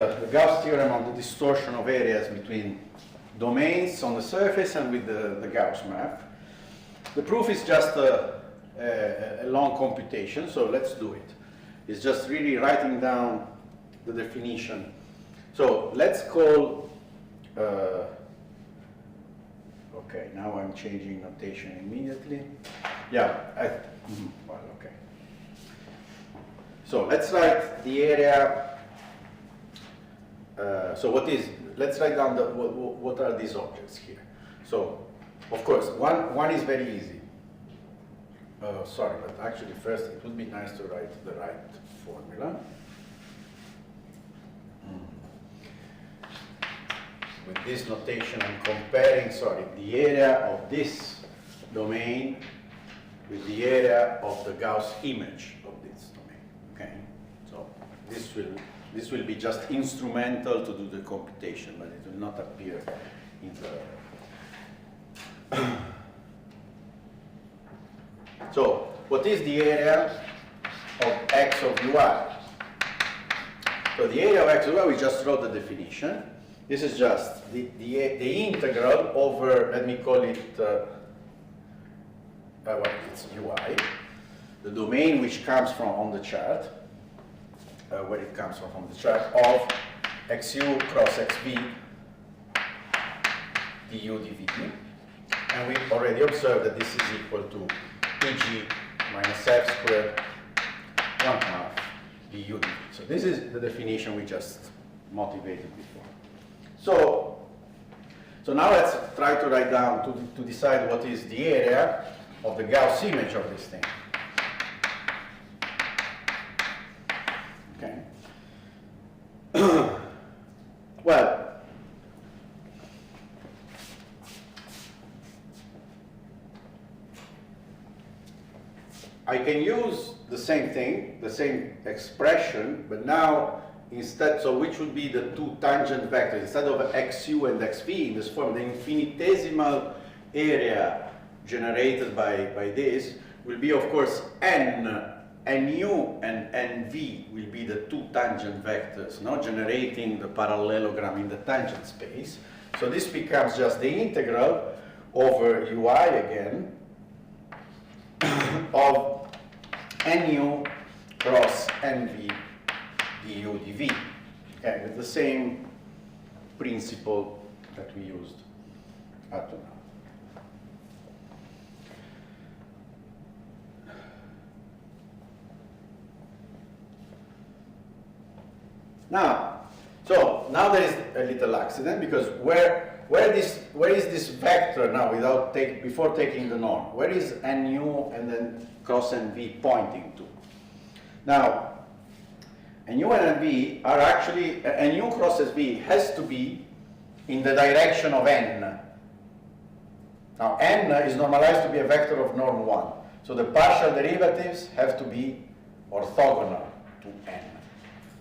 the Gauss theorem on the distortion of areas between domains on the surface and with the Gauss map. The proof is just a long computation, so let's do it. It's just really writing down the definition. So let's call, okay, now I'm changing notation immediately. Yeah, well, okay. So let's write the area. Let's write down what are these objects here. So, of course, one is very easy. Sorry, but actually first it would be nice to write the right formula. With this notation, I'm comparing, the area of this domain with the area of the Gauss image of this domain. Okay, so this will be just instrumental to do the computation, but it will not appear in the. So, what is the area of x of ui? So the area of x of ui, we just wrote the definition. This is just the integral over, let me call it, it's ui, the domain which comes from on the chart, where it comes from the chart, of xu cross xv du dv. And we already observed that this is equal to dg minus f squared 1/2 du dv. So this is the definition we just motivated before. So now let's try to write down, to decide what is the area of the Gauss image of this thing. Okay. Well, I can use the same thing, the same expression, but now instead, so which would be the two tangent vectors? Instead of xu and xv in this form, the infinitesimal area generated by this will be, of course, nu and nv will be the two tangent vectors, generating the parallelogram in the tangent space. So this becomes just the integral over ui again of nu cross nv du dv, okay, with the same principle that we used up to now. Now there is a little accident, because where is this vector now before taking the norm? Where is nu and then cross nv pointing to? Now, nu and nv are actually, nu cross sv has to be in the direction of n. Now n is normalized to be a vector of norm 1. So the partial derivatives have to be orthogonal to n.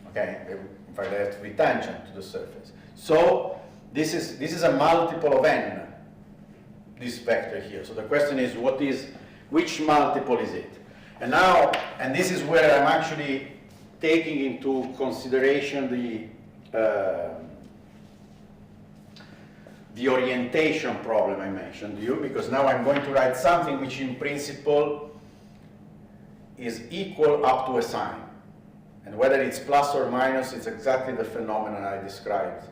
Okay, in fact they have to be tangent to the surface. So this is a multiple of n, this vector here. So the question is, which multiple is it? And this is where I'm actually taking into consideration the orientation problem I mentioned to you, because now I'm going to write something which in principle is equal up to a sign. And whether it's plus or minus, it's exactly the phenomenon I described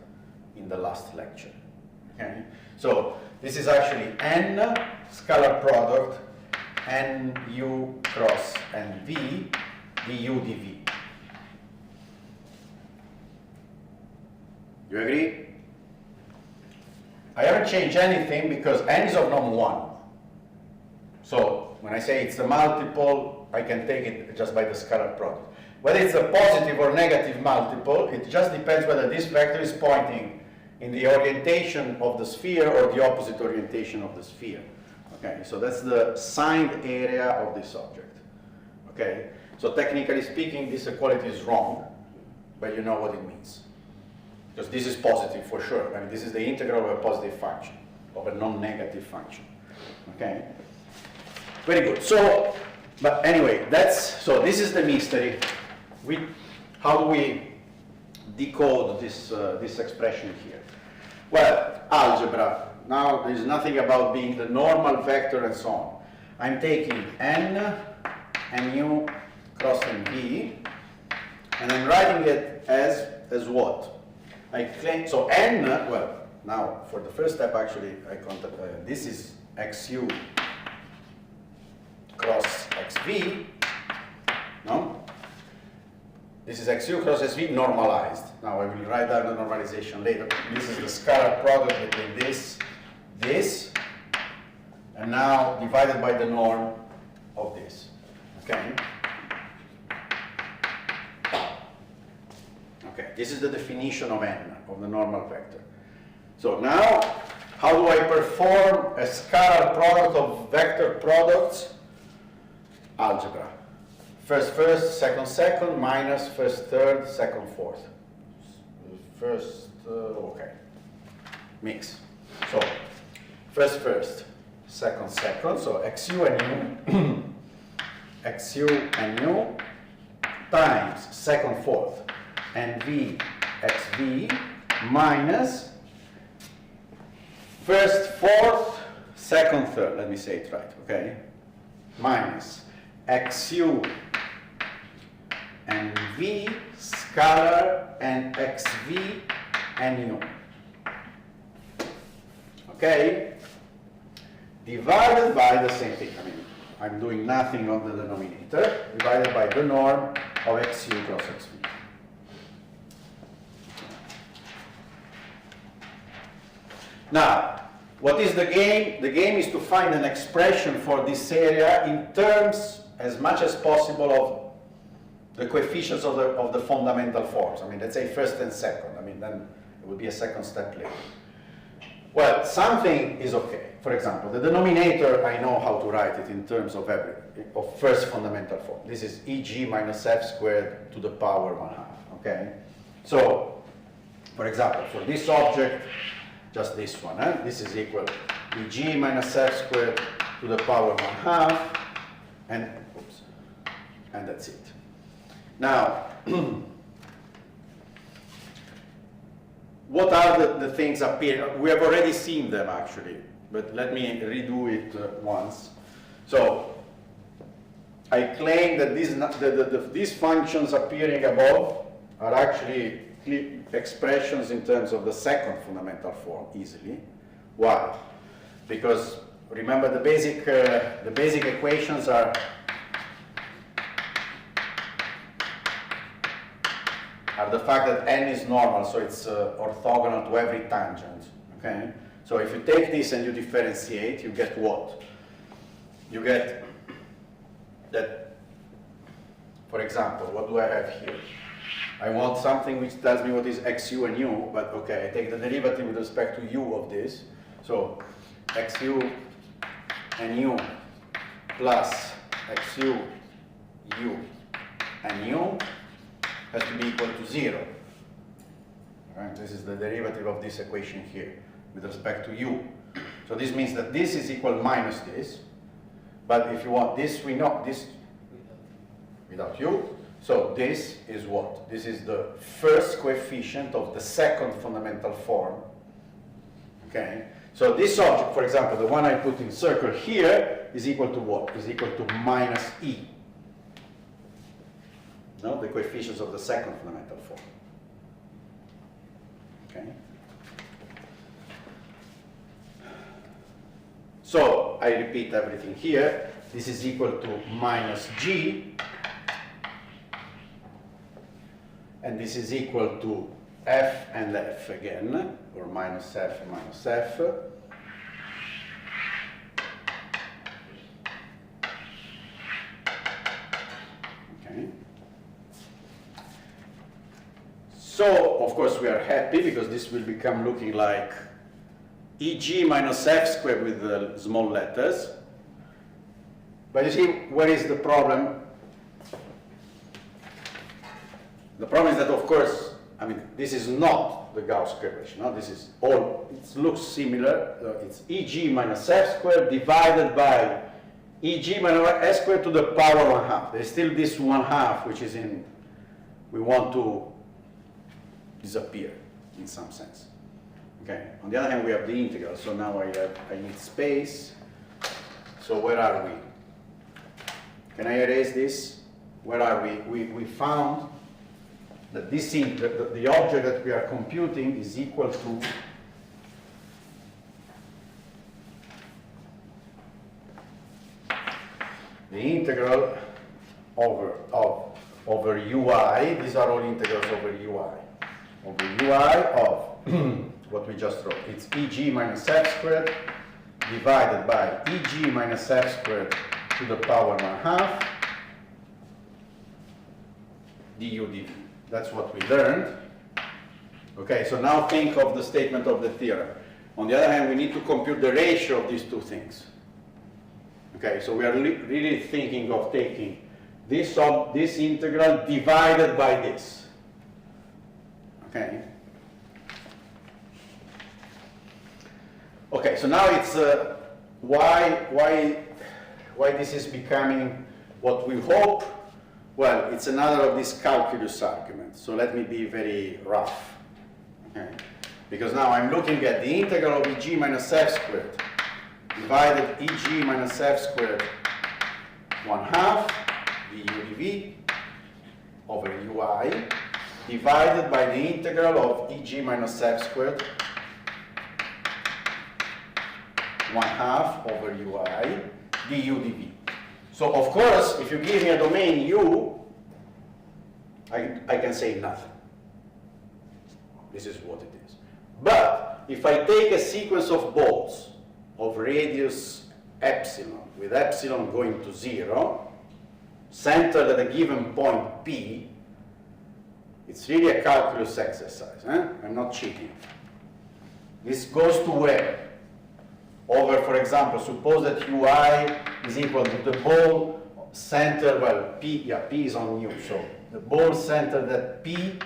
in the last lecture. Okay? So this is actually n scalar product nu cross nv du dv. You agree? I haven't changed anything because n is of norm 1. So when I say it's a multiple, I can take it just by the scalar product. Whether it's a positive or negative multiple, it just depends whether this vector is pointing in the orientation of the sphere or the opposite orientation of the sphere. Okay, so that's the signed area of this object. Okay, so technically speaking, this equality is wrong, but you know what it means. Because this is positive for sure. I mean, this is the integral of a positive function, of a non-negative function. Okay, very good. So, but anyway, so this is the mystery. How do we decode this, this expression here? Well, algebra. Now there's nothing about being the normal vector and so on. I'm taking n, nu cross nv, and I'm writing it as what? I claim, so n, well, now for the first step actually, this is xu cross xv, no? This is xu cross xv normalized. Now I will write down the normalization later. This is the scalar product between this, and now divided by the norm of this, okay? Okay, this is the definition of n, of the normal vector. So now, how do I perform a scalar product of vector products? Algebra. First, second, minus first, third, second, fourth. First, okay. Mix. So, first, second, so xu and nu, xu and nu times second, fourth, and v, xv minus first, fourth, second, third. Let me say it right, okay? Minus xu and v scalar and xv and nu. Okay? Divided by the same thing. I mean, I'm doing nothing on the denominator. Divided by the norm of xu cross xv. Now, what is the game? The game is to find an expression for this area in terms, as much as possible, of the coefficients of the fundamental forms. I mean, let's say first and second. I mean, then it would be a second step later. Well, something is okay. For example, the denominator, I know how to write it in terms of first fundamental form. This is eg minus f squared to the power 1/2, okay? So, for example, for this object, just this one, this is equal to eg minus f squared to the power 1/2, and, oops, and that's it. Now, what are the things appearing? We have already seen them actually, but let me redo it once. So, I claim that these functions appearing above are actually expressions in terms of the second fundamental form easily. Why? Because remember the basic equations are the fact that n is normal, so it's orthogonal to every tangent. Okay? So if you take this and you differentiate, you get what? You get that, for example, what do I have here? I want something which tells me what is xu and u, but okay, I take the derivative with respect to u of this. So xu and u plus xu, u, and u has to be equal to 0. Right? This is the derivative of this equation here with respect to u. So this means that this is equal minus this, but if you want this, we know this without u. So this is what? This is the first coefficient of the second fundamental form. Okay? So this object, for example, the one I put in circle here, is equal to what? Is equal to minus e. No? The coefficients of the second fundamental form. Okay? So I repeat everything here. This is equal to minus g. And this is equal to f and f again, or minus f and minus f. Okay. So, of course, we are happy because this will become looking like eg minus f squared with the small letters. But you see, where is the problem? The problem is that, of course, I mean, this is not the Gauss curvature. No? This is all, it looks similar. It's eg minus f squared divided by eg minus s squared to the power 1/2. There's still this 1/2, which is in, we want to disappear in some sense. Okay. On the other hand, we have the integral, so now I need space. So where are we? Can I erase this? Where are we? We found that this the object that we are computing is equal to the integral over ui. These are all integrals over ui. Over ui of what we just wrote. It's eg minus f squared divided by eg minus f squared to the power 1/2 du dv. That's what we learned. Okay, so now think of the statement of the theorem. On the other hand, we need to compute the ratio of these two things. Okay, so we are really thinking of taking this integral divided by this. Okay. Okay, so now it's why this is becoming what we hope. Well, it's another of these calculus arguments. So let me be very rough. Okay, because now I'm looking at the integral of eg minus f squared divided eg minus f squared 1/2 du dv over ui divided by the integral of eg minus f squared 1/2 over ui du dv. So of course, if you give me a domain u, I can say nothing. This is what it is. But if I take a sequence of balls of radius epsilon, with epsilon going to 0, centered at a given point P, it's really a calculus exercise. I'm not cheating. This goes to where? Over, for example, suppose that ui is equal to the ball center, well, P is on u, so the ball centered at P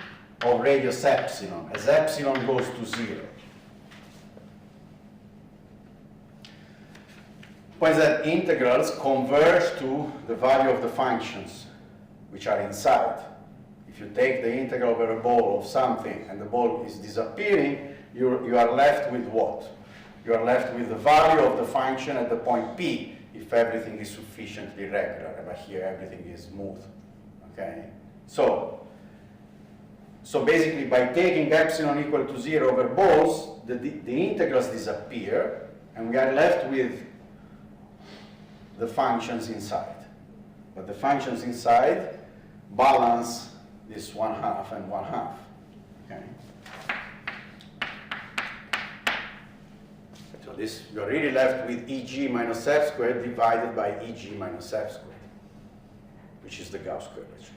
of radius epsilon, as epsilon goes to 0. Point that integrals converge to the value of the functions which are inside. If you take the integral over a ball of something and the ball is disappearing, you are left with what? You are left with the value of the function at the point P, if everything is sufficiently regular, but here everything is smooth. Okay? So basically, by taking epsilon equal to 0 over balls, the integrals disappear, and we are left with the functions inside. But the functions inside balance this 1/2 and 1/2. Okay? So this, you're really left with eg minus f squared divided by eg minus f squared, which is the Gauss curvature.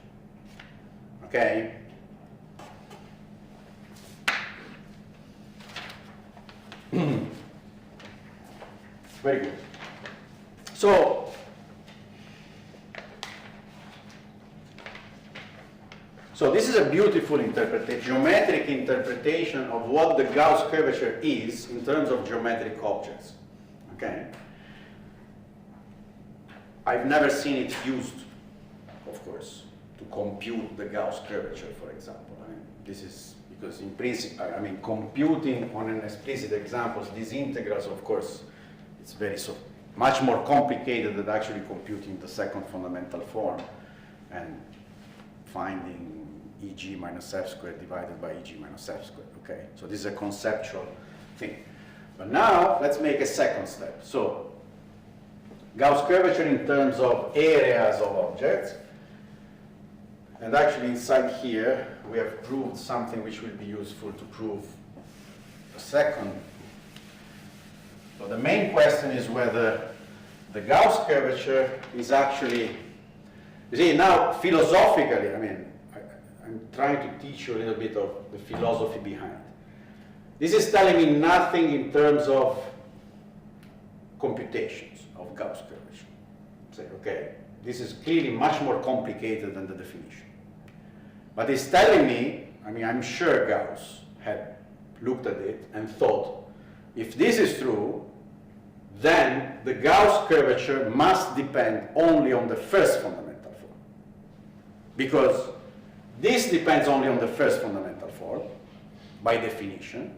Okay? Very good. So this is a beautiful geometric interpretation of what the Gauss curvature is in terms of geometric objects. Okay? I've never seen it used, of course, to compute the Gauss curvature, for example. I mean, this is because in principle, I mean, computing on an explicit examples, these integrals, of course, it's much more complicated than actually computing the second fundamental form and finding eg minus f squared divided by eg minus f squared. Okay, so this is a conceptual thing. But now let's make a second step. So Gauss curvature in terms of areas of objects. And actually inside here we have proved something which will be useful to prove a second. So the main question is whether the Gauss curvature is actually, you see, now philosophically, I mean, I'm trying to teach you a little bit of the philosophy behind. This is telling me nothing in terms of computations of Gauss curvature. Say, okay, this is clearly much more complicated than the definition. But it's telling me, I mean, I'm sure Gauss had looked at it and thought, if this is true, then the Gauss curvature must depend only on the first fundamental form. Because this depends only on the first fundamental form, by definition,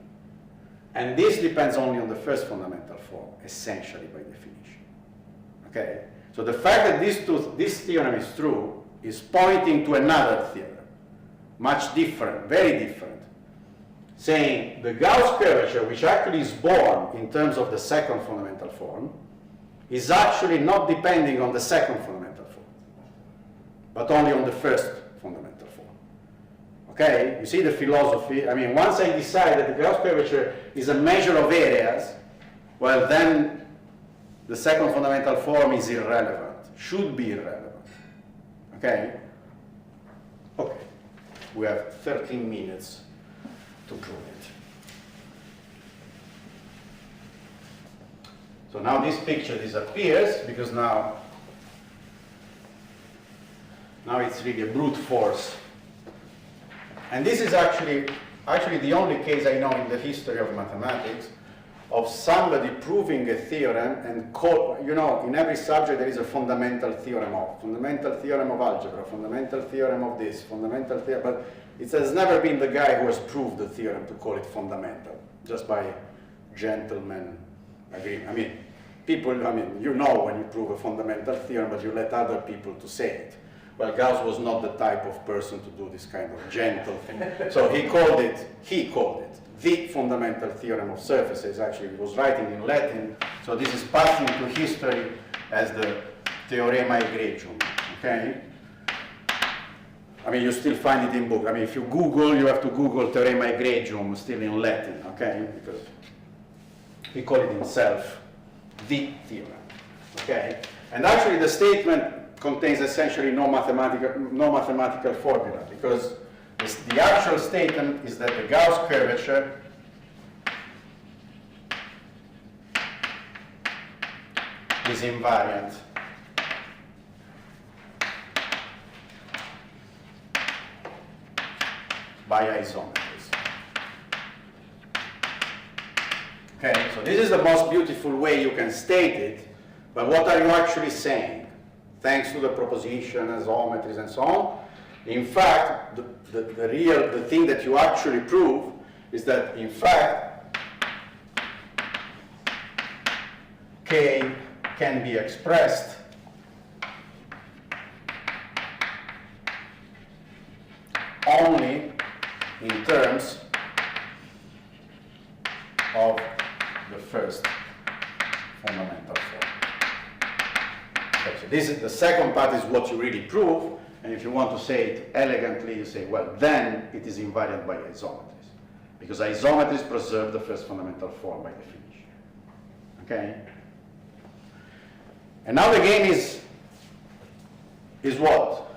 and this depends only on the first fundamental form, essentially by definition. Okay? So the fact that this theorem is true is pointing to another theorem, much different, very different, saying the Gauss curvature, which actually is born in terms of the second fundamental form, is actually not depending on the second fundamental form, but only on the first fundamental form. Okay? You see the philosophy? I mean, once I decide that the Gauss curvature is a measure of areas, well, then the second fundamental form is irrelevant, should be irrelevant. Okay? Okay. We have 13 minutes to prove it. So now this picture disappears because now it's really a brute force. And this is actually the only case I know in the history of mathematics of somebody proving a theorem and in every subject there is a fundamental theorem of algebra, fundamental theorem of this, fundamental theorem, but it has never been the guy who has proved the theorem to call it fundamental, just by gentleman agreement. I mean, you know when you prove a fundamental theorem, but you let other people to say it. Well, Gauss was not the type of person to do this kind of gentle thing. So he called it the fundamental theorem of surfaces. Actually, he was writing in Latin, so this is passing to history as the Theorema Egregium, okay? I mean, you still find it in book. I mean, if you Google, you have to Google Theorema Egregium, still in Latin, okay? Because he called it himself the theorem, okay? And actually, the statement contains essentially no mathematical formula, because the actual statement is that the Gauss curvature is invariant by isometries. Okay, so this is the most beautiful way you can state it, but what are you actually saying? Thanks to the proposition, isometries, and so on. In fact, the thing that you actually prove is that, in fact, K can be expressed only in terms of the first fundamental form. Okay, so this is the second part is what you really prove, and if you want to say it elegantly, you say, well, then it is invariant by isometries, because isometries preserve the first fundamental form by definition. Okay? And now the game is what?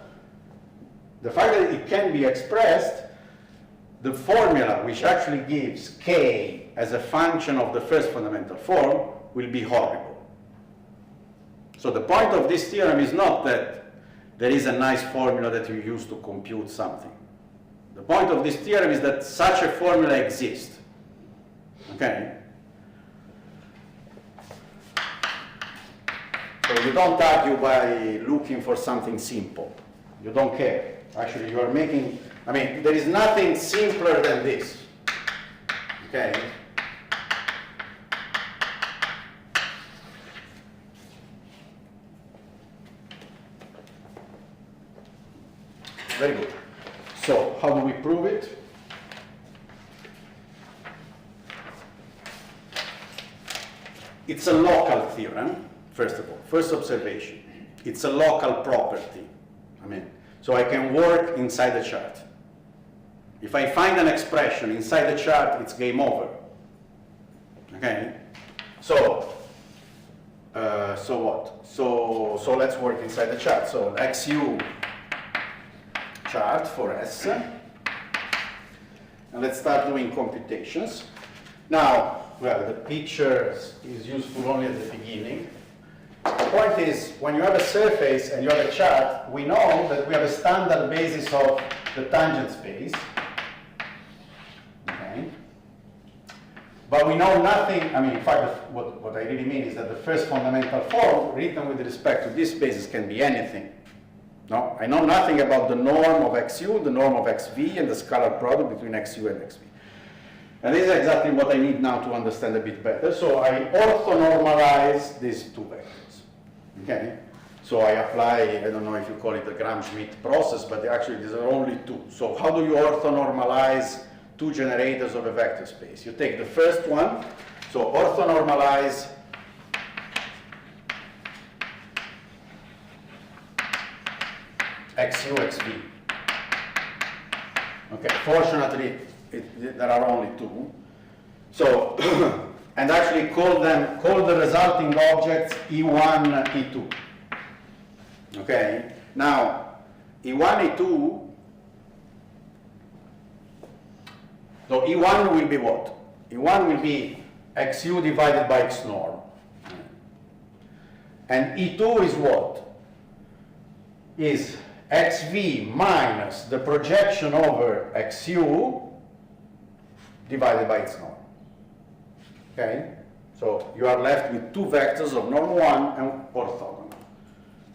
The fact that it can be expressed, the formula which actually gives K as a function of the first fundamental form will be horrible. So the point of this theorem is not that there is a nice formula that you use to compute something. The point of this theorem is that such a formula exists. Okay? So you don't argue by looking for something simple. You don't care. Actually, you are making, I mean, there is nothing simpler than this. Okay? Very good. So, how do we prove it? It's a local theorem, first of all. First observation. It's a local property. So I can work inside the chart. If I find an expression inside the chart, it's game over. Okay? So what? So let's work inside the chart. So XU chart for S. And let's start doing computations. Now, well, the picture is useful only at the beginning. The point is, when you have a surface and you have a chart, we know that we have a standard basis of the tangent space. Okay. But we know nothing, in fact, what I really mean is that the first fundamental form written with respect to this basis can be anything. No, I know nothing about the norm of XU, the norm of XV, and the scalar product between XU and XV. And this is exactly what I need now to understand a bit better. So I orthonormalize these two vectors. Okay? So I apply, I don't know if you call it the Gram-Schmidt process, but actually these are only two. So how do you orthonormalize two generators of a vector space? You take the first one, so orthonormalize XU, XV. Okay, fortunately, there are only two. So, and actually call the resulting objects E1, E2. Okay, now E1, E2, so E1 will be what? E1 will be XU divided by X norm. And E2 is what? Is XV minus the projection over XU divided by its norm. Okay? So you are left with two vectors of norm 1 and orthogonal.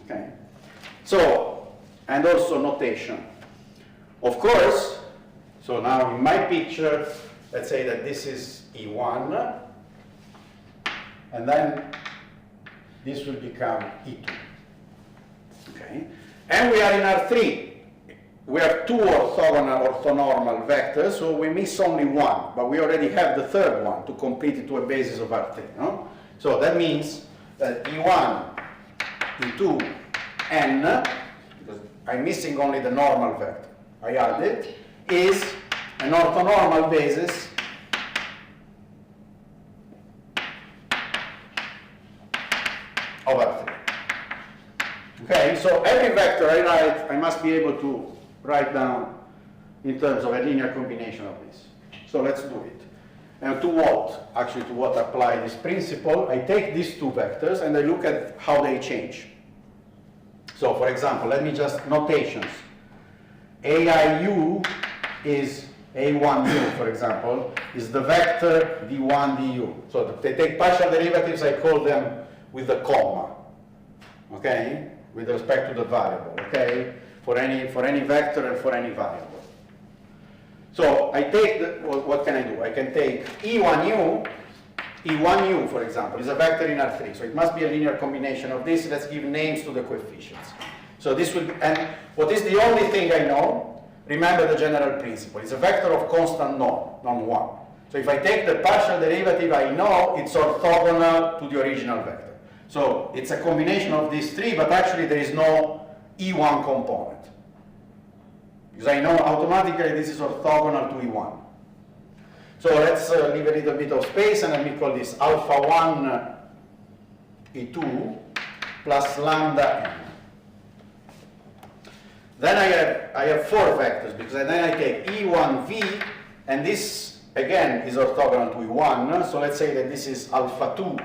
Okay? So, and also notation. Of course, so now in my picture, let's say that this is E1, and then this will become E2. Okay? And we are in R3. We have two orthonormal vectors, so we miss only one, but we already have the third one to complete it to a basis of R3. No? So that means that E1, E2, N, because I'm missing only the normal vector, I add it, is an orthonormal basis of R3. Okay, so every vector I write, I must be able to write down in terms of a linear combination of this. So let's do it. And to what? Actually, to what apply this principle? I take these two vectors and I look at how they change. So for example, let me just notations. AIU is A1U, for example, is the vector D1 DU. So they take partial derivatives, I call them with the comma. Okay? With respect to the variable, okay? For any vector and for any variable. So I take, what can I do? I can take E1U, for example, is a vector in R3, so it must be a linear combination of this. Let's give names to the coefficients. So this will be, and what is the only thing I know? Remember the general principle. It's a vector of constant norm 1. So if I take the partial derivative, I know it's orthogonal to the original vector. So it's a combination of these three, but actually there is no E1 component. Because I know automatically this is orthogonal to E1. So let's leave a little bit of space and let me call this alpha 1 E2 plus lambda n. Then I have four vectors, because then I take E1V, and this again is orthogonal to E1. So let's say that this is alpha 2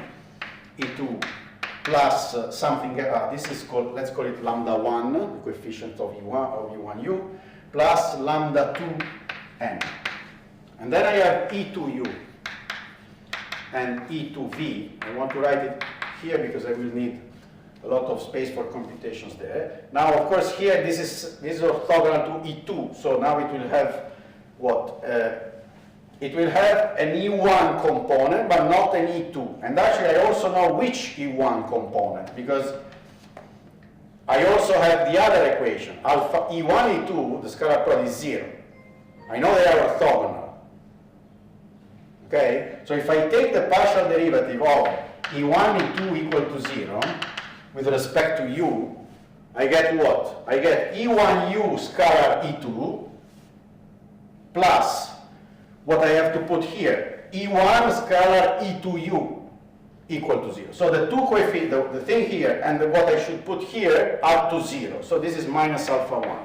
E2 plus something, this is called, let's call it lambda 1, the coefficient of E1U, plus lambda 2n. And then I have E2U and E2V. I want to write it here because I will need a lot of space for computations there. Now, of course, here this is orthogonal to E2, so now it will have what? It will have an E1 component, but not an E2. And actually, I also know which E1 component, because I also have the other equation. Alpha E1, E2, the scalar product is 0. I know they are orthogonal. Okay? So if I take the partial derivative of E1, E2 equal to 0, with respect to U, I get what? I get E1U scalar E2 plus what I have to put here, E1 scalar E2U equal to 0. So the two coefficients, the thing here and what I should put here are to 0. So this is minus alpha 1.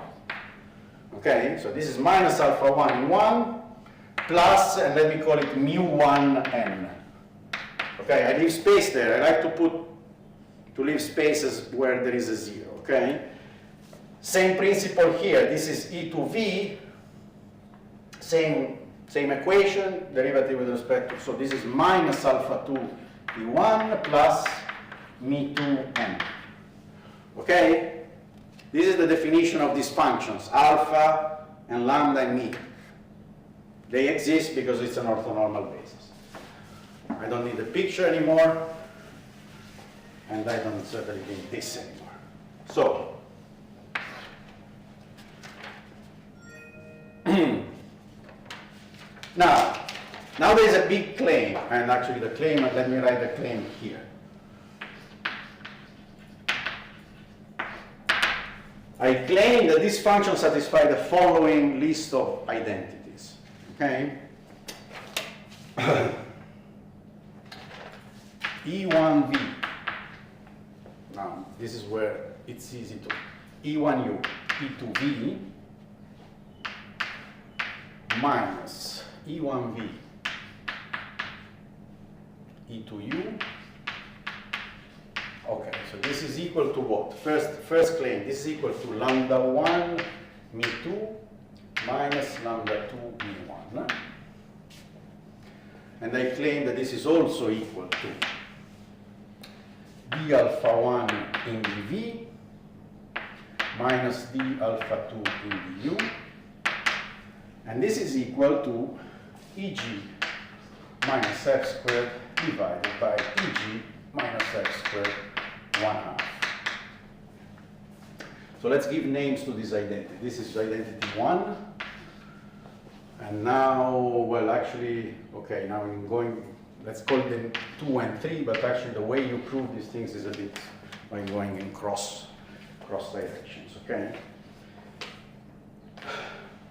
Okay, so this is minus alpha 1 in 1 plus, and let me call it mu1n. Okay, I leave space there. I like to leave spaces where there is a 0. Okay, same principle here. This is E2V, same equation, derivative with respect to, so this is minus alpha 2 E1 plus mi2n. Okay? This is the definition of these functions, alpha and lambda and mi. They exist because it's an orthonormal basis. I don't need the picture anymore, and I don't certainly need this anymore. So, now there's a big claim, and actually the claim, let me write the claim here. I claim that this function satisfies the following list of identities, okay? E1v, now this is where it's easy to, E1u, E2v, minus E1v, E2u. Okay, so this is equal to what? First claim, this is equal to lambda 1 me2 minus lambda 2 me1. And I claim that this is also equal to d alpha 1 in dv minus d alpha 2 in du. And this is equal to Eg minus f squared divided by Eg minus f squared 1/2. So let's give names to this identity. This is identity 1. And now, well, actually, okay, now I'm going, let's call them 2 and 3, but actually the way you prove these things is a bit by going in cross directions, okay?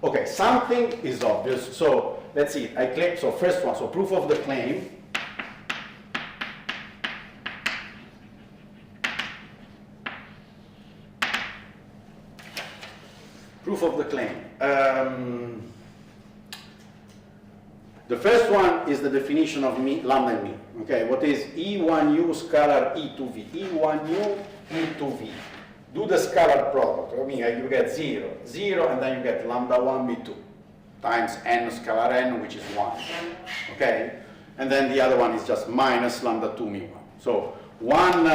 Okay, something is obvious. So let's see, I claim, so first one, so proof of the claim. Proof of the claim. The first one is the definition of lambda and me. Okay, what is E1u scalar E2v? E1u E2v. Do the scalar product. I mean, you get 0, 0, and then you get lambda 1 me2 times n scalar n, which is 1. Okay, and then the other one is just minus lambda 2 me1. So 1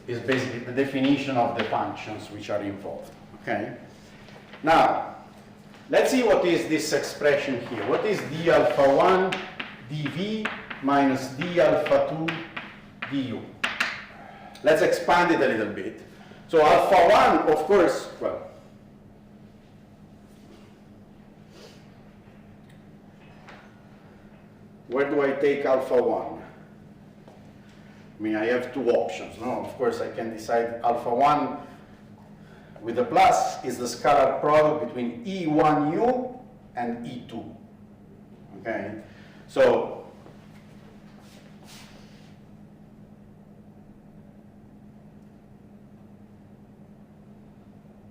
is basically the definition of the functions which are involved. Okay. Now, let's see what is this expression here. What is d alpha 1 dv minus d alpha 2 du? Let's expand it a little bit. So alpha 1, of course, well, where do I take alpha 1? I mean, I have two options, no? Of course, I can decide alpha 1 with the plus is the scalar product between E1u and E2. Okay? So,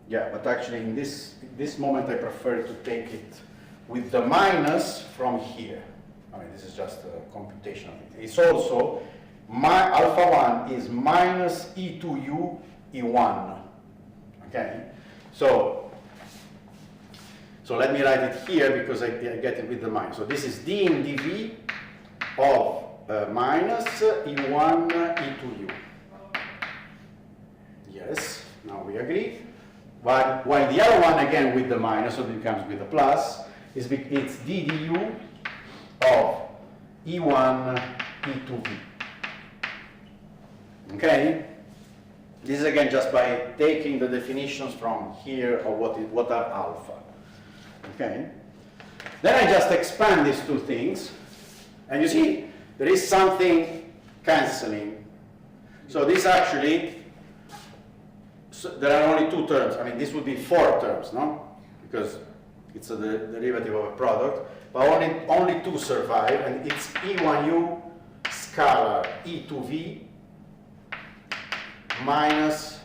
yeah, but actually in this moment I prefer to take it with the minus from here. I mean, this is just a computational thing. It's also, alpha 1 is minus E2u E1. Okay, so let me write it here because I get it with the minus. So this is d in dv of minus E1 E2u. Yes, now we agree. While the other one again with the minus, so it becomes with the plus, it's d du of E1 E2v. Okay. This is again just by taking the definitions from here of what are alpha. Okay? Then I just expand these two things, and you see there is something cancelling. So this actually, there are only two terms. I mean, this would be 4 terms, no? Because it's a derivative of a product, but only 2 survive, and it's E1u scalar E2v minus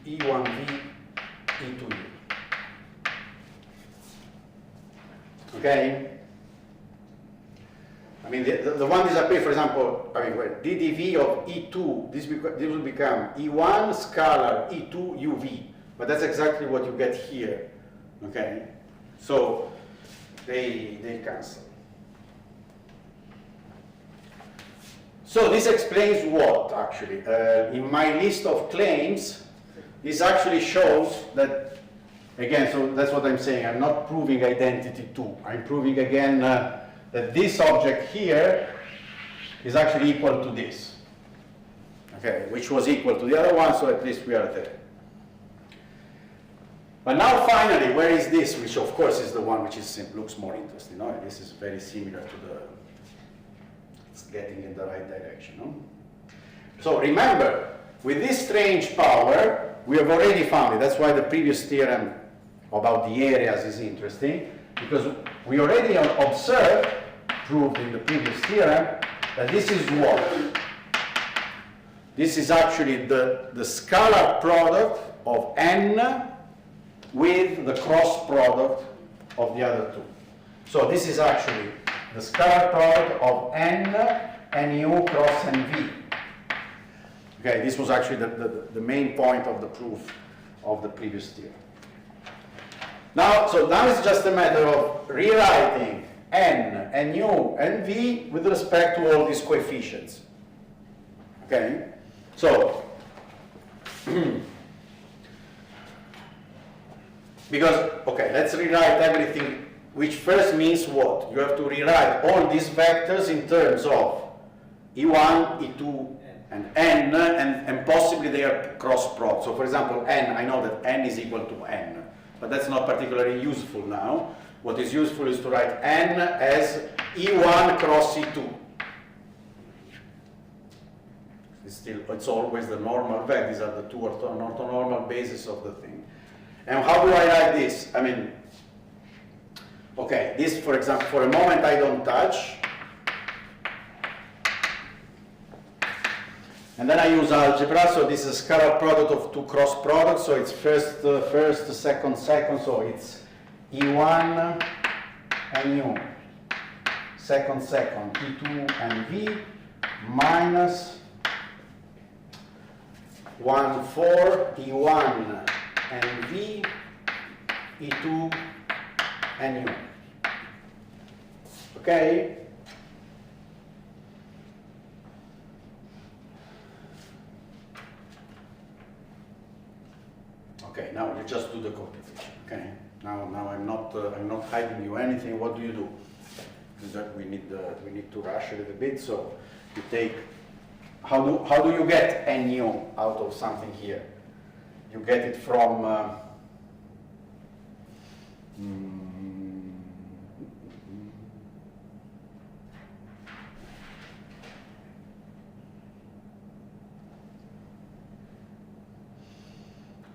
E1v E2u. Okay? I mean, the one disappears, for example, I mean, ddv of E2, this will become E1 scalar E2 uv. But that's exactly what you get here. Okay? So, they cancel. So this explains what, actually? In my list of claims, this actually shows that Again, so that's what I'm saying. I'm not proving identity 2. I'm proving again that this object here is actually equal to this. Okay, which was equal to the other one, so at least we are there. But now finally, where is this? Which of course is the one which looks more interesting. No? This is very similar to the, it's getting in the right direction. No? So remember, with this strange power, we have already found it. That's why the previous theorem about the areas is interesting, because we already observed, proved in the previous theorem, that this is what? This is actually the scalar product of n with the cross product of the other two. So this is actually the scalar product of n nu cross nv. Okay, this was actually the main point of the proof of the previous theorem. Now, so now it's just a matter of rewriting n, nu, and v with respect to all these coefficients. Okay, so because, okay, let's rewrite everything, which first means what? You have to rewrite all these vectors in terms of E1, E2, and n, and possibly they are cross product. So for example, n, I know that n is equal to n, but that's not particularly useful now. What is useful is to write n as E1 cross E2. It's always the normal vector. These are the two orthonormal bases of the thing. And how do I write this? I mean, okay, this, for example, for a moment I don't touch. And then I use algebra, so this is a scalar product of two cross products, so it's first, second, so it's E1 and U, second, E2 and V, minus 1, 4, E1 and V, E2 and U. Okay? Okay, now you just do the computation. Okay, now I'm not hiding you anything. What do you do? Because we need to rush a little bit. So you take, how do you get nu out of something here? You get it from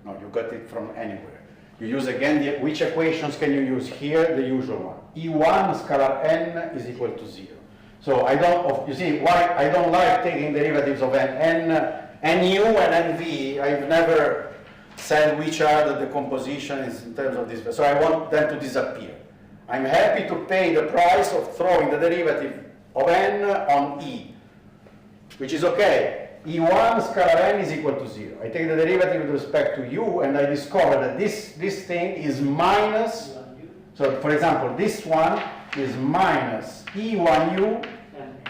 no, you got it from anywhere. You use again, which equations can you use here? The usual one. E1 scalar n is equal to 0. So I don't, you see why I don't like taking derivatives of n, nu and nv. I've never said which are the decompositions in terms of this. So I want them to disappear. I'm happy to pay the price of throwing the derivative of n on e, which is okay. E1 scalar n is equal to 0. I take the derivative with respect to u, and I discover that this thing is minus, so for example, this one is minus E1u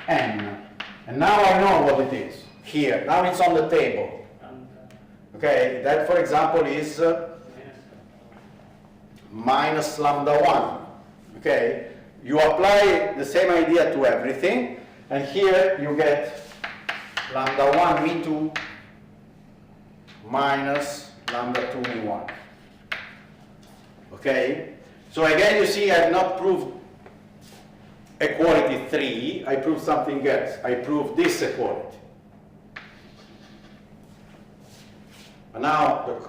n. And now I know what it is here. Now it's on the table. Okay, that for example is minus lambda 1. Okay, you apply the same idea to everything, and here you get lambda 1 me2 minus lambda 2 me1. Okay? So again, you see, I have not proved equality 3, I proved something else. I proved this equality. And now,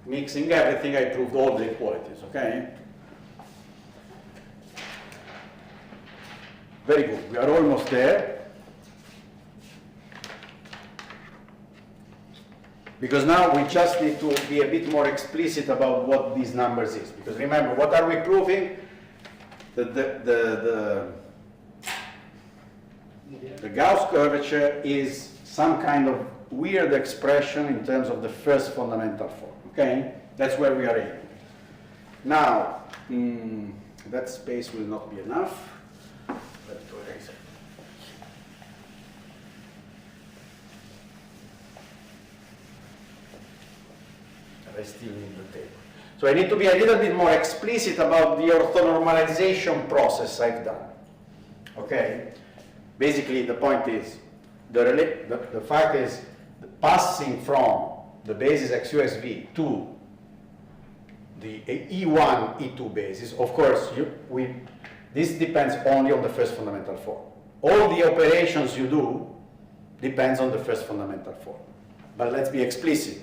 mixing everything, I proved all the equalities, okay? Very good, we are almost there. Because now we just need to be a bit more explicit about what these numbers is. Because remember, what are we proving? That the Gauss curvature is some kind of weird expression in terms of the first fundamental form. Okay? That's where we are aiming. Now, that space will not be enough. Let's go erase it. I still need the table. So I need to be a little bit more explicit about the orthonormalization process I've done. Okay? Basically, the point is, the fact is, passing from the basis XUSV to the E1, E2 basis, of course, this depends only on the first fundamental form. All the operations you do depends on the first fundamental form. But let's be explicit.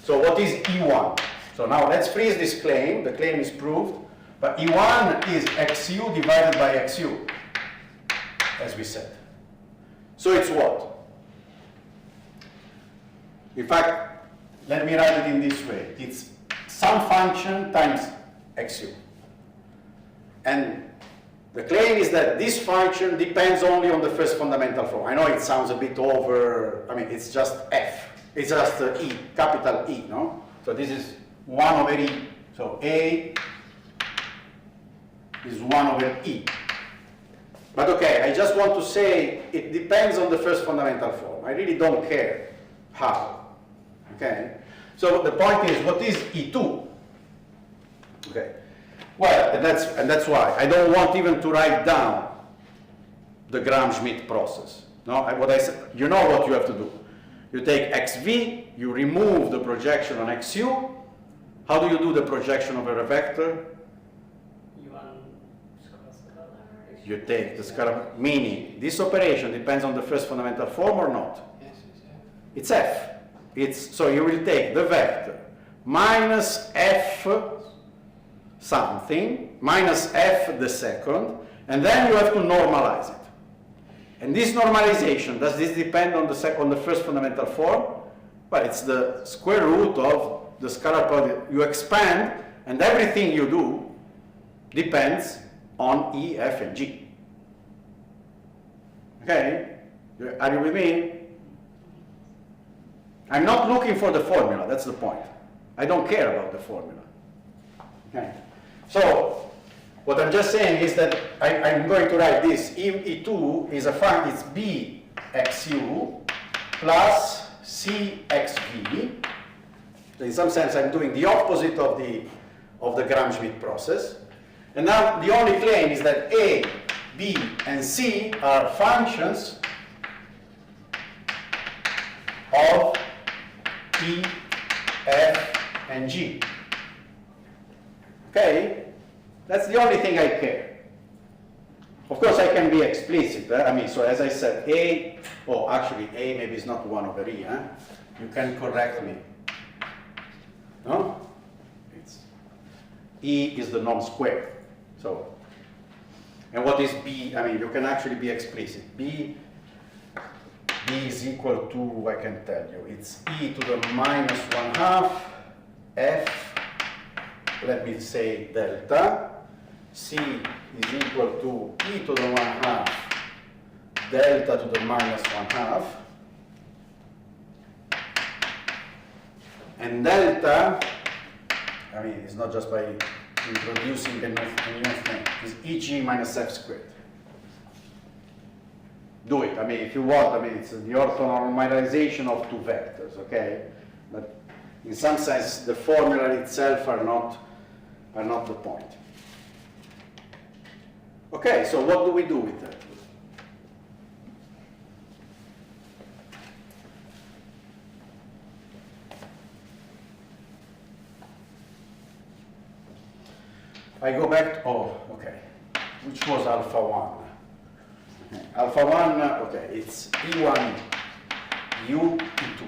So what is E1? So now let's freeze this claim. The claim is proved. But E1 is XU divided by XU, as we said. So it's what? In fact, let me write it in this way. It's some function times XU. And the claim is that this function depends only on the first fundamental form. I know it sounds a bit over, I mean, it's just F. It's just E, capital E, no? So this is 1 over E. So A is 1 over E. But okay, I just want to say it depends on the first fundamental form. I really don't care how. Okay? So the point is, what is E2? Okay. Well, and that's why I don't want even to write down the Gram-Schmidt process. No, what I said, you know what you have to do. You take XV, you remove the projection on XU. How do you do the projection over a vector? You take the scalar, meaning this operation depends on the first fundamental form or not? Yes, it's F. So you will take the vector minus F something, minus F the second, and then you have to normalize it. And this normalization, does this depend on the first fundamental form? Well, it's the square root of the scalar product. You expand, and everything you do depends on E, F, and G. Okay? Are you with me? I'm not looking for the formula, that's the point. I don't care about the formula. Okay? So, what I'm just saying is that I'm going to write this. E2 is a function, it's B XU plus C XV. So in some sense, I'm doing the opposite of the Gram-Schmidt process. And now the only claim is that A, B, and C are functions of E, F, and G. Okay? That's the only thing I care. Of course, I can be explicit. I mean, so as I said, A, oh, actually, A maybe is not 1 over E. Huh? You can correct me. No? It's E is the norm squared. So, and what is B? I mean, you can actually be explicit. B is equal to, I can tell you, it's E to the minus 1/2 F, let me say delta. C is equal to E to the 1/2 delta to the minus 1/2. And delta, I mean, it's not just by introducing a new thing, it's EG minus F squared. Do it. I mean, if you want, I mean, it's the orthonormalization of two vectors, okay? But in some sense, the formula itself are not the point. Okay, so what do we do with that? I go back to, oh, okay, which was alpha 1? Okay. Alpha 1, okay, it's E1, U, E2.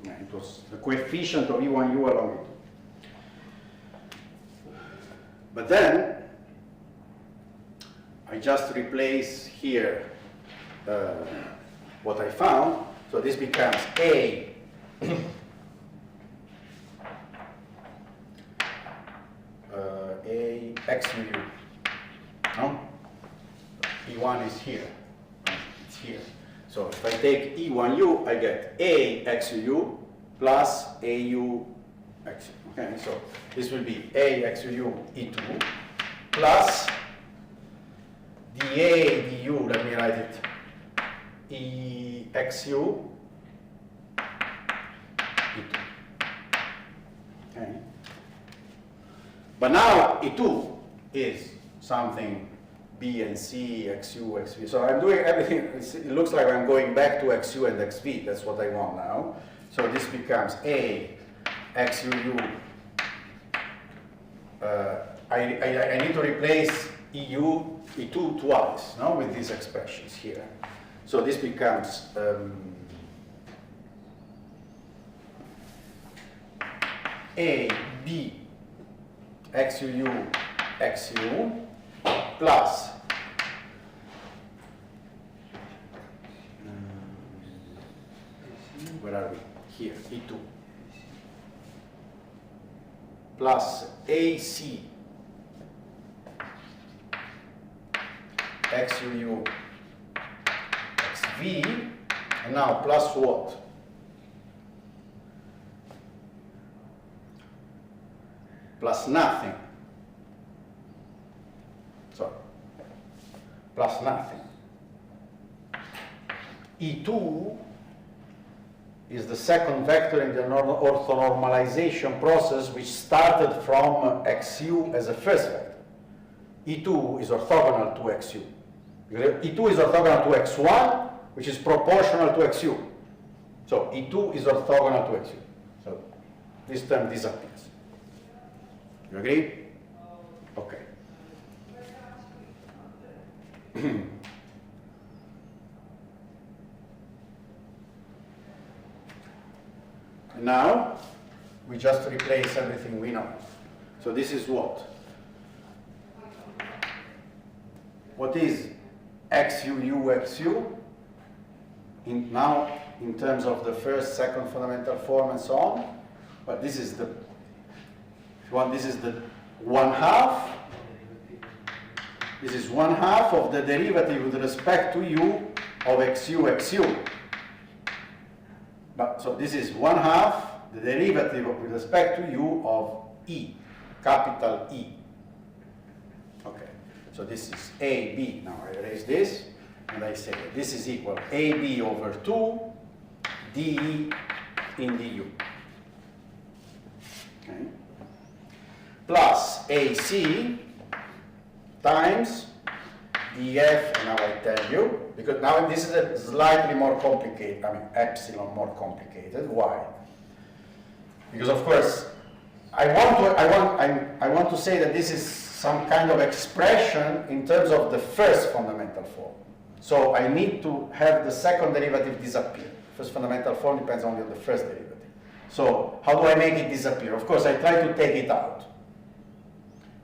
Yeah, it was the coefficient of E1, U along E2. But then, I just replace here what I found, so this becomes A A X U, no? E1 is here, it's here. So if I take E1U, I get A XU plus AU XU. Okay, so this will be A XU E2 plus dA du, let me write it, E XU E2. But now E2 is something B and C, XU, XV. So I'm doing everything, it looks like I'm going back to XU and XV. That's what I want now. So this becomes A, XUU. I need to replace EU, E2 twice, no, with these expressions here. So this becomes A, B, XUU, XU, plus where are we? Here, E2, plus AC, XUU, XV, and now plus what? Plus nothing. Sorry. Plus nothing. E2 is the second vector in the orthonormalization process, which started from XU as a first vector. E2 is orthogonal to XU. E2 is orthogonal to X1, which is proportional to XU. So E2 is orthogonal to XU. So this term disappears. You agree? Okay. Now, we just replace everything we know. So this is what? What is XUU, XU? Now, in terms of the first, second fundamental form and so on. But this is the, if you want, this is the 1/2. This is 1/2 of the derivative with respect to u of XU, XU. But, so this is 1/2 the derivative with respect to u of E, capital E. Okay, so this is AB. Now I erase this, and I say this is equal AB over 2 dE in du. Okay. Plus AC times dF, and now I tell you, because now this is a slightly more complicated, I mean epsilon more complicated. Why? Because of course I want to say that this is some kind of expression in terms of the first fundamental form. So I need to have the second derivative disappear. First fundamental form depends only on the first derivative. So how do I make it disappear? Of course I try to take it out.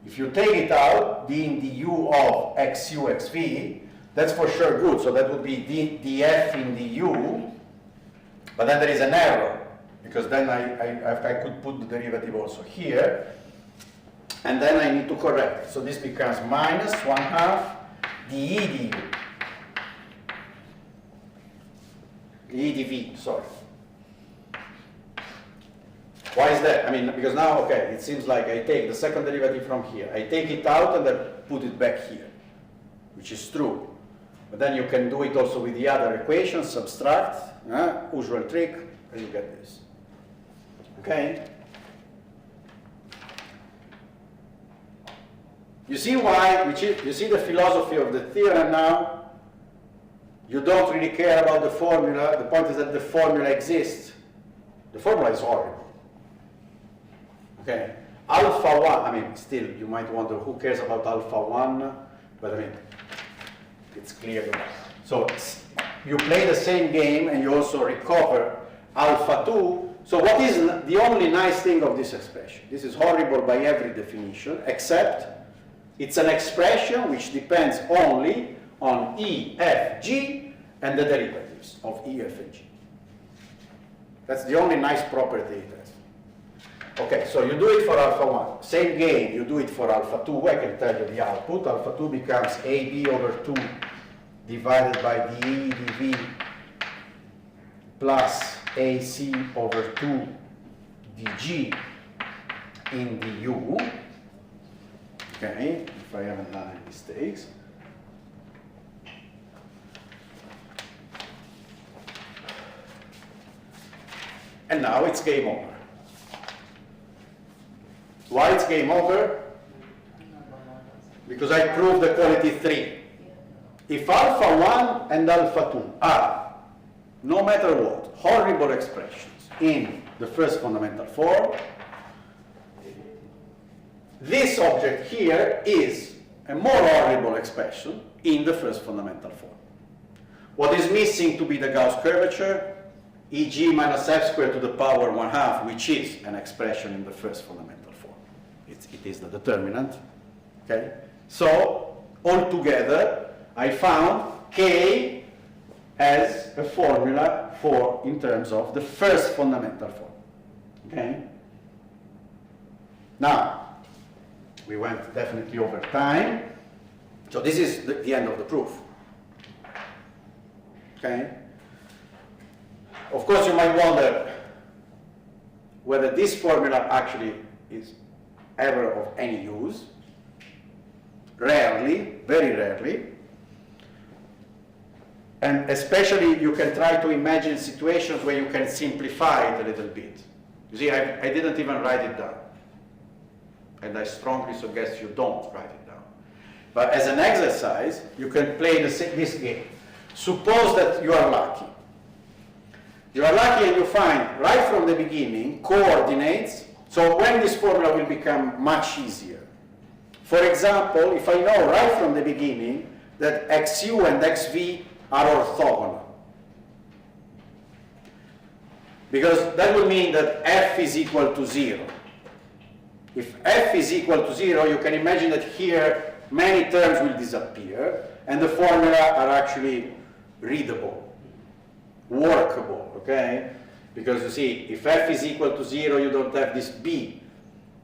If you take it out, d in du of XU, XV, that's for sure good. So that would be dF in du, but then there is an error, because then I could put the derivative also here, and then I need to correct it. So this becomes minus 1/2 dE du. dE dV, sorry. Why is that? I mean, because now, okay, it seems like I take the second derivative from here. I take it out and then put it back here, which is true. But then you can do it also with the other equation, subtract, usual trick, and you get this. Okay? You see why, you see the philosophy of the theorem now? You don't really care about the formula. The point is that the formula exists. The formula is horrible. Okay, alpha 1, I mean, still, you might wonder who cares about alpha 1, but I mean, it's clear. So you play the same game and you also recover alpha 2. So what is the only nice thing of this expression? This is horrible by every definition, except it's an expression which depends only on E, F, G, and the derivatives of E, F, and G. That's the only nice property it has. Okay, so you do it for alpha 1. Same game, you do it for alpha 2. I can tell you the output. Alpha 2 becomes AB over 2 divided by dE dV plus AC over 2 dG in du. Okay, if I haven't done any mistakes. And now it's game over. Why it's game over? because I proved the quality 3. If alpha 1 and alpha 2 are, no matter what, horrible expressions in the first fundamental form, this object here is a more horrible expression in the first fundamental form. What is missing to be the Gauss curvature? E.g. minus f squared to the power 1/2, which is an expression in the first fundamental form. It is the determinant. Okay? So, altogether, I found K as a formula for, in terms of the first fundamental form. Okay? Now, we went definitely over time. So this is the end of the proof. Okay? Of course, you might wonder whether this formula actually is ever of any use. Rarely, very rarely. And especially you can try to imagine situations where you can simplify it a little bit. You see, I didn't even write it down. And I strongly suggest you don't write it down. But as an exercise, you can play this game. Suppose that you are lucky. You are lucky and you find, right from the beginning, coordinates. So when this formula will become much easier. For example, if I know right from the beginning that xu and xv are orthogonal. Because that would mean that f is equal to 0. If f is equal to 0, you can imagine that here many terms will disappear and the formula are actually readable, workable, okay? Because you see, if f is equal to 0, you don't have this b.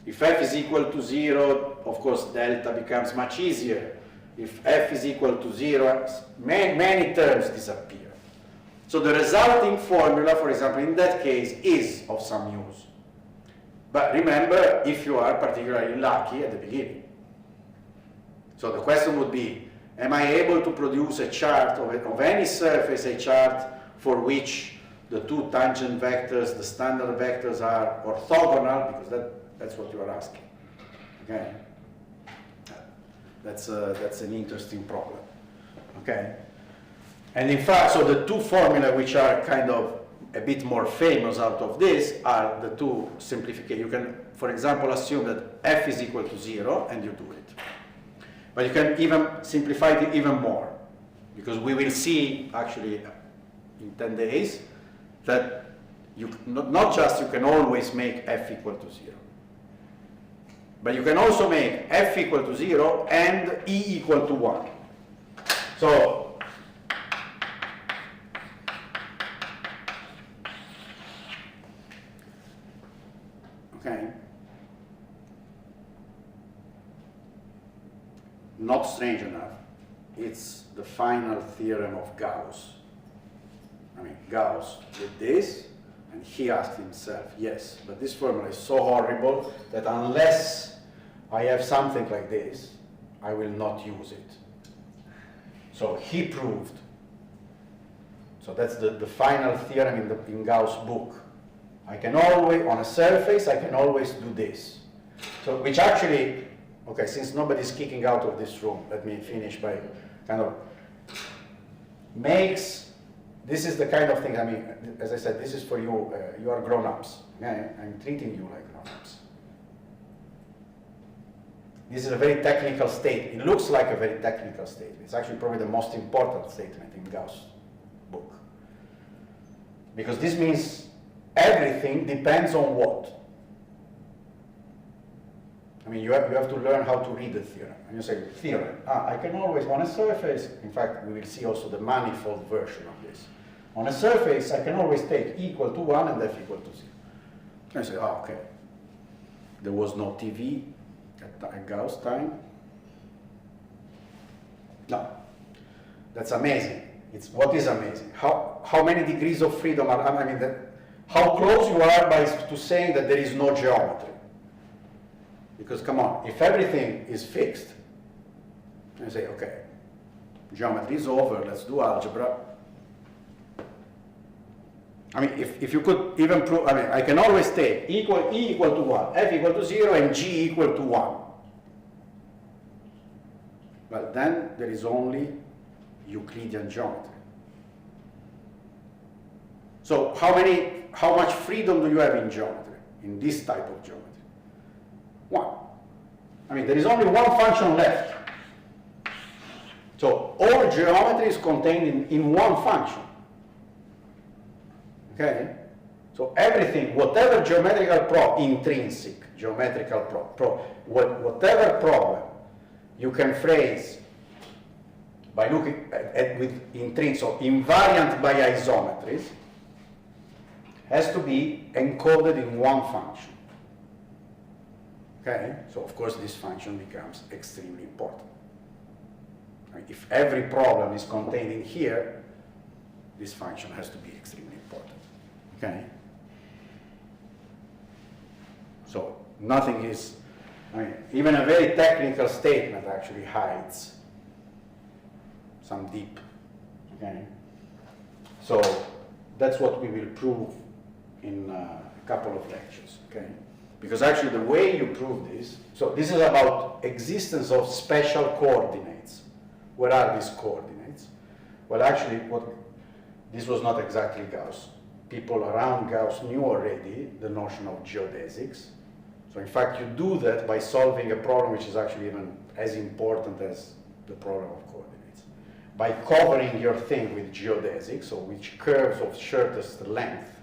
If f is equal to 0, of course, delta becomes much easier. If f is equal to 0, many terms disappear. So the resulting formula, for example, in that case, is of some use. But remember, if you are particularly lucky at the beginning. So the question would be, am I able to produce a chart of any surface, a chart for which the two tangent vectors, the standard vectors, are orthogonal? Because that's what you are asking. Okay? That's an interesting problem. Okay? And in fact, so the two formulae which are kind of a bit more famous out of this are the two simplifications. You can, for example, assume that f is equal to 0 and you do it. But you can even simplify it even more, because we will see actually in 10 days that you not just you can always make f equal to 0, but you can also make f equal to 0 and e equal to 1. So okay, not strange enough, it's the final theorem of Gauss. I mean, Gauss did this, and he asked himself, yes, but this formula is so horrible that unless I have something like this, I will not use it. So he proved. So that's the final theorem in Gauss' book. I can always, on a surface, I can always do this. So, which actually, okay, since nobody's kicking out of this room, let me finish by kind of makes, this is the kind of thing, I mean, as I said, this is for you, you are grown-ups. Okay? I'm treating you like grown-ups. This is a very technical statement. It looks like a very technical statement. It's actually probably the most important statement in Gauss' book. Because this means everything depends on what? I mean, you have to learn how to read the theorem. And you say, theorem, I can always, on a surface, in fact, we will see also the manifold version of this. On a surface, I can always take equal to 1 and f equal to 0. And you say, oh, okay. There was no TV at Gauss' time. No, that's amazing. It's what is amazing. How many degrees of freedom are, I mean, how close you are to saying that there is no geometry. Because come on, if everything is fixed, you say, okay, geometry is over, let's do algebra. I mean, if you could even prove, I mean, I can always take E equal to 1, F equal to 0, and G equal to 1. Well, then there is only Euclidean geometry. So how much freedom do you have in geometry, in this type of geometry? One. I mean, there is only one function left. So all geometry is contained in one function. Okay? So everything, whatever geometrical intrinsic geometrical whatever problem you can phrase by looking at with intrinsic, so invariant by isometries, has to be encoded in one function. Okay? So of course this function becomes extremely important. If every problem is contained in here, this function has to be extremely important. Okay? So nothing is, I mean, even a very technical statement actually hides some deep. Okay? So that's what we will prove in a couple of lectures. Okay? Because actually the way you prove this, so this is about existence of special coordinates. Where are these coordinates? Well, actually, this was not exactly Gauss. People around Gauss knew already the notion of geodesics. So in fact, you do that by solving a problem which is actually even as important as the problem of coordinates. By covering your thing with geodesics, so which curves of shortest length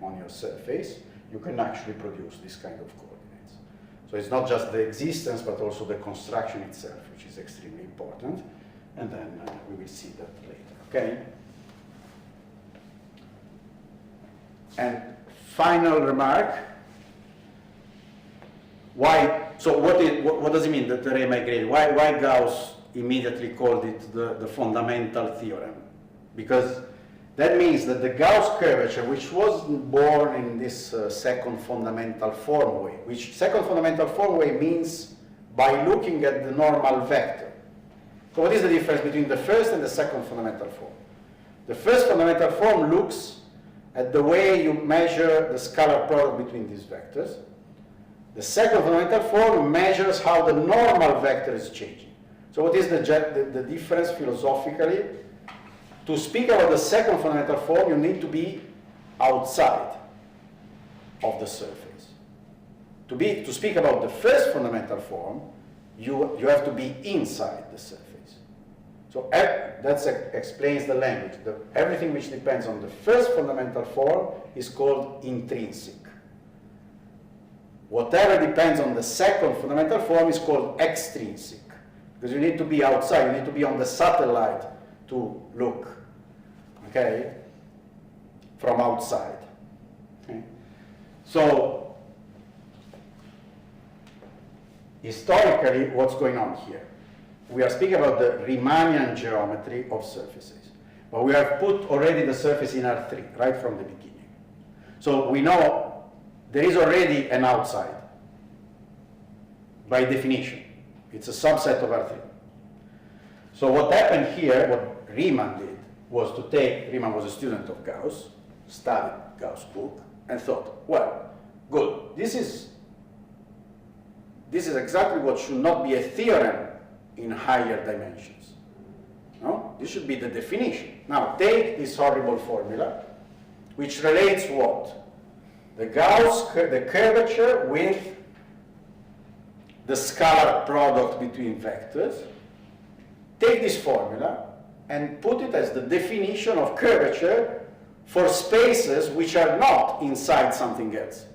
on your surface, you can actually produce this kind of coordinates. So it's not just the existence, but also the construction itself, which is extremely important. And then we will see that later, okay? And final remark, why, so what does it mean, that the ray migration? Why Gauss immediately called it the fundamental theorem? Because that means that the Gauss curvature, which was born in this second fundamental form way, which second fundamental form way means by looking at the normal vector. So what is the difference between the first and the second fundamental form? The first fundamental form looks at the way you measure the scalar product between these vectors. The second fundamental form measures how the normal vector is changing. So what is the difference philosophically? To speak about the second fundamental form, you need to be outside of the surface. To speak about the first fundamental form, you have to be inside the surface. So that explains the language. Everything which depends on the first fundamental form is called intrinsic. Whatever depends on the second fundamental form is called extrinsic. Because you need to be outside, you need to be on the satellite to look, okay, from outside. Okay? So, historically, what's going on here? We are speaking about the Riemannian geometry of surfaces. But we have put already the surface in R3, right from the beginning. So we know there is already an outside, by definition. It's a subset of R3. So what happened here, what Riemann did, was to take, Riemann was a student of Gauss, studied Gauss' book, and thought, well, good, this is exactly what should not be a theorem in higher dimensions. No? This should be the definition. Now, take this horrible formula, which relates what? The curvature with the scalar product between vectors. Take this formula and put it as the definition of curvature for spaces which are not inside something else.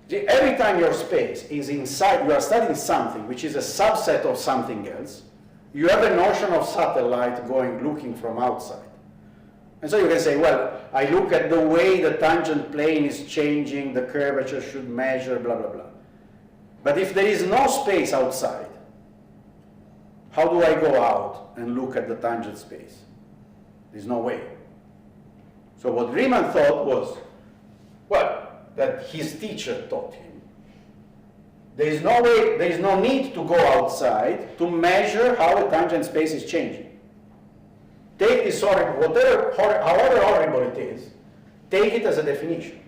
See, every time your space is inside, you are studying something which is a subset of something else, you have a notion of satellite looking from outside. And so you can say, well, I look at the way the tangent plane is changing, the curvature should measure, blah, blah, blah. But if there is no space outside, how do I go out and look at the tangent space? There's no way. So what Riemann thought was, well, that his teacher taught him. There is no way, there is no need to go outside to measure how the tangent space is changing. Take this horrible, however horrible it is, take it as a definition.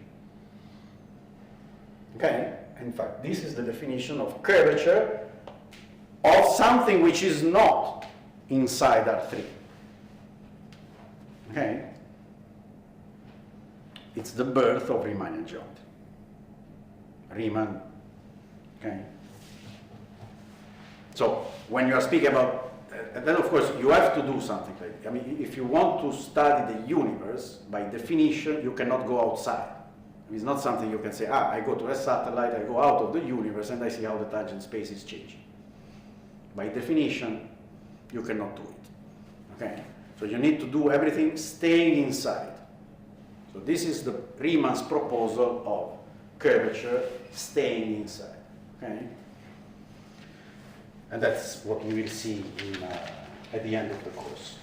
Okay? In fact, this is the definition of curvature of something which is not inside R3. Okay? It's the birth of Riemannian geometry. Riemann, okay? So when you are speaking about, and then of course you have to do something like that. I mean, if you want to study the universe, by definition, you cannot go outside. It's not something you can say, I go to a satellite, I go out of the universe, and I see how the tangent space is changing. By definition, you cannot do it. Okay? So you need to do everything staying inside. So this is the Riemann's proposal of curvature staying inside. Okay? And that's what we will see in, at the end of the course.